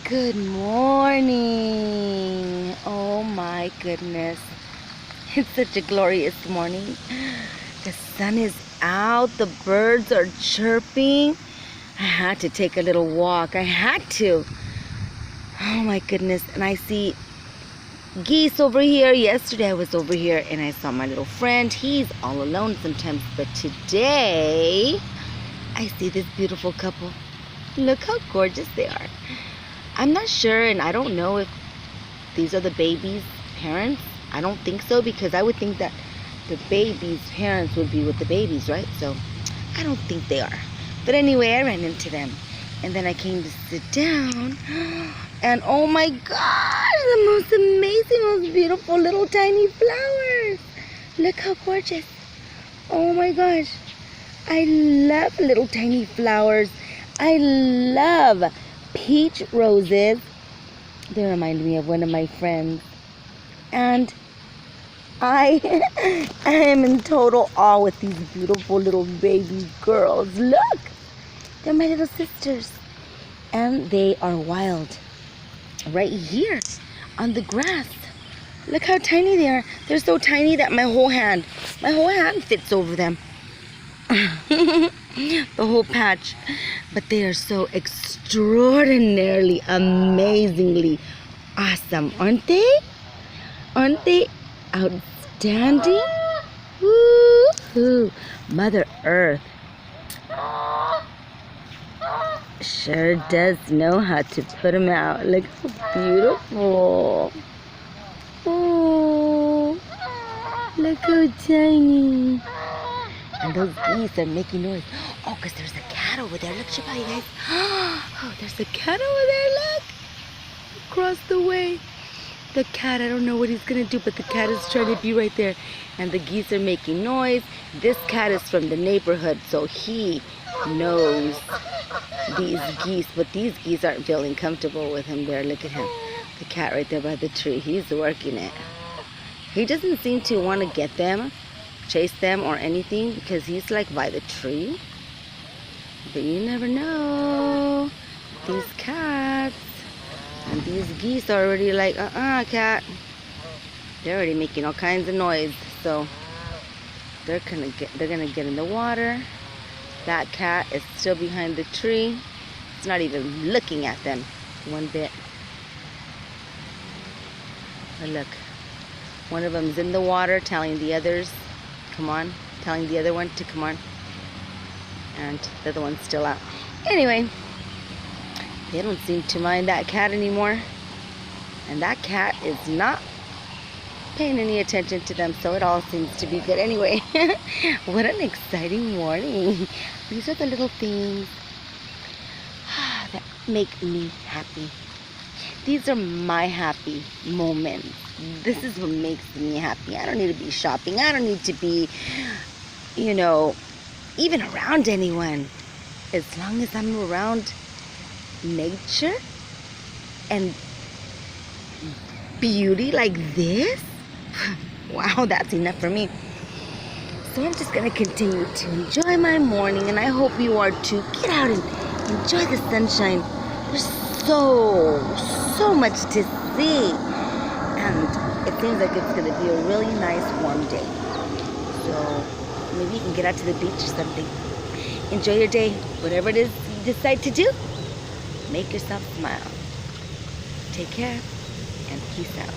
Good morning. Oh my goodness. It's such a glorious morning. The sun is out. The birds are chirping. I had to take a little walk. I had to. Oh my goodness. And I see geese over here. Yesterday I was over here and I saw my little friend. He's all alone sometimes. But today I see this beautiful couple. Look how gorgeous they are. I'm not sure, and I don't know if these are the baby's parents. I don't think so, because I would think that the baby's parents would be with the babies, right? So I don't think they are. But anyway, I ran into them, and then I came to sit down, and oh my gosh, the most amazing, most beautiful little tiny flowers. Look how gorgeous. Oh my gosh. I love little tiny flowers. I love peach roses. They remind me of one of my friends. And I am in total awe with these beautiful little baby girls. Look! They're my little sisters. And they are wild. Right here on the grass. Look how tiny they are. They're so tiny that my whole hand fits over them. The whole patch. But they are so extraordinarily, amazingly awesome, aren't they? Aren't they outstanding? Woo-hoo. Mother Earth sure does know how to put them out. Look how beautiful. Oh, look how tiny. And those geese are making noise. Oh, because there's a cat over there. Look, Shabbat, you guys. Oh, there's a cat over there. Look. Across the way. The cat, I don't know what he's going to do, but the cat is trying to be right there. And the geese are making noise. This cat is from the neighborhood, so he knows these geese. But these geese aren't feeling comfortable with him there. Look at him. The cat right there by the tree. He's working it. He doesn't seem to want to get them, chase them or anything, because he's like by the tree. But you never know. These cats and these geese are already like, cat. They're already making all kinds of noise. So they're gonna get in the water. That cat is still behind the tree. It's not even looking at them one bit. But look, one of them's in the water telling the others, come on, telling the other one to come on, and the other one's still out. Anyway, they don't seem to mind that cat anymore, and that cat is not paying any attention to them, so it all seems to be good. Anyway, what an exciting morning. These are the little things that make me happy. These are my happy moments. This is what makes me happy. I don't need to be shopping. I don't need to be, even around anyone. As long as I'm around nature and beauty like this, wow, that's enough for me. So I'm just going to continue to enjoy my morning, and I hope you are too. Get out and enjoy the sunshine. There's so much to see. And it seems like it's going to be a really nice warm day. So maybe you can get out to the beach or something. Enjoy your day. Whatever it is you decide to do, make yourself smile. Take care and peace out.